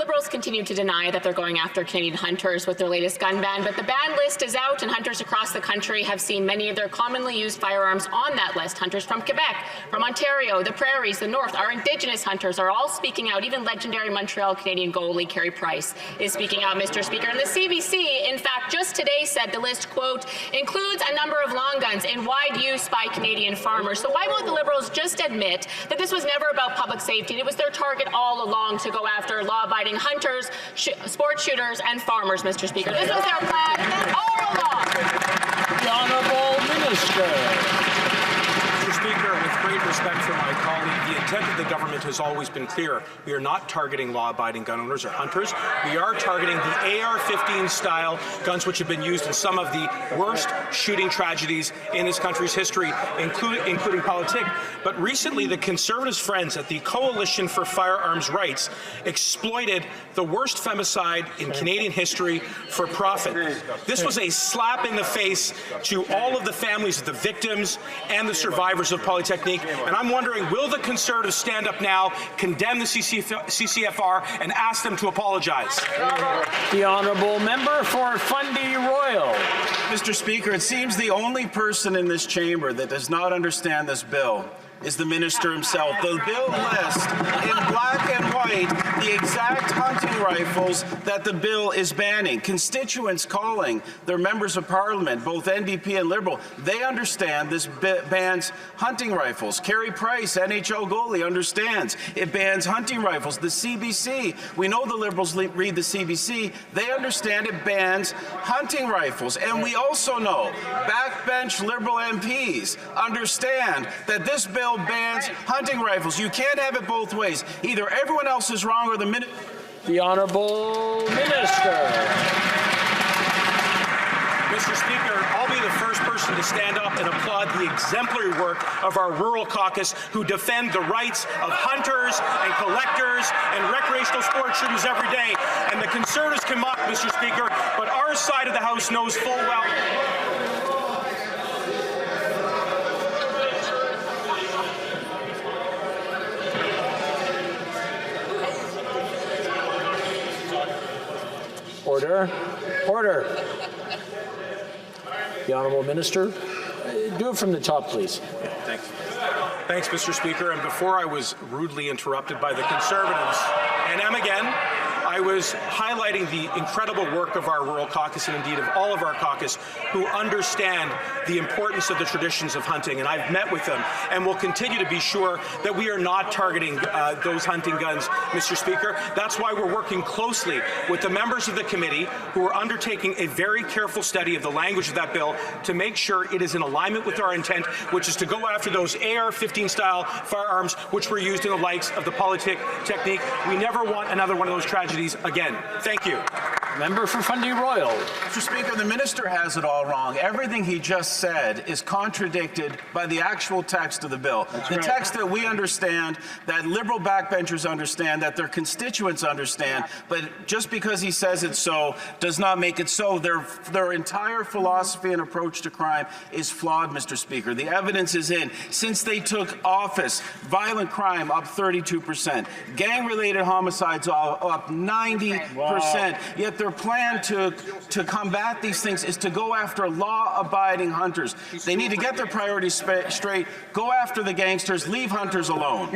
Liberals continue to deny that they're going after Canadian hunters with their latest gun ban, but the ban list is out, and hunters across the country have seen many of their commonly used firearms on that list. Hunters from Quebec, from Ontario, the Prairies, the North, our Indigenous hunters are all speaking out. Even legendary Montreal Canadian goalie Carey Price is speaking out, Mr. Speaker. And the CBC, in fact, just today said the list, quote, includes a number of long guns in wide use by Canadian farmers. So why won't the Liberals just admit that this was never about public safety and it was their target all along to go after law-abiding hunters, sport shooters, and farmers, Mr. Speaker? This was their plan all along. The Honourable Minister. Mr. Speaker, with great respect for my colleague, the intent of the government has always been clear. We are not targeting law-abiding gun owners or hunters. We are targeting the AR-15 style guns which have been used in some of the worst shooting tragedies in this country's history, including Polytechnique. But recently, the Conservatives' friends at the Coalition for Firearms Rights exploited the worst femicide in Canadian history for profit. This was a slap in the face to all of the families of the victims and the survivors of Polytechnique, and I'm wondering, will the Conservatives stand up now, condemn the CCFR, and ask them to apologize? The Honourable Member for Fundy Royal. Mr. Speaker, it seems the only person in this chamber that does not understand this bill is the minister himself. The bill lists in black and white the exact hunting rifles that the bill is banning. Constituents calling their members of parliament, both NDP and Liberal, they understand this bans hunting rifles. Carey Price, NHL goalie, understands it bans hunting rifles. The CBC, we know the Liberals read the CBC, they understand it bans hunting rifles. And we also know backbench Liberal MPs understand that this bill bans hunting rifles. You can't have it both ways. Either everyone else is wrong or the minute. The Honourable Minister. Mr. Speaker, I'll be the first person to stand up and applaud the exemplary work of our rural caucus who defend the rights of hunters and collectors and recreational sport shooters every day. And the Conservatives can mock, Mr. Speaker, but our side of the House knows full well. Order. Order. The Honourable Minister. Do it from the top, please. Thanks, Mr. Speaker. And before I was rudely interrupted by the Conservatives, and am again, I was highlighting the incredible work of our rural caucus and indeed of all of our caucus who understand the importance of the traditions of hunting. And I've met with them and will continue to be sure that we are not targeting those hunting guns, Mr. Speaker. That's why we're working closely with the members of the committee who are undertaking a very careful study of the language of that bill to make sure it is in alignment with our intent, which is to go after those AR-15 style firearms which were used in the likes of the Polytechnique. We never want another one of those tragedies again. Thank you. Member for Fundy Royal. Mr. Speaker, the minister has it all wrong. Everything he just said is contradicted by the actual text of the bill. The text that we understand, that Liberal backbenchers understand, that their constituents understand, but just because he says it so does not make it so. Their entire philosophy and approach to crime is flawed, Mr. Speaker. The evidence is in. Since they took office, violent crime up 32%, gang-related homicides up 90%, wow. Yet their plan to combat these things is to go after law-abiding hunters. They need to get their priorities straight, go after the gangsters, leave hunters alone.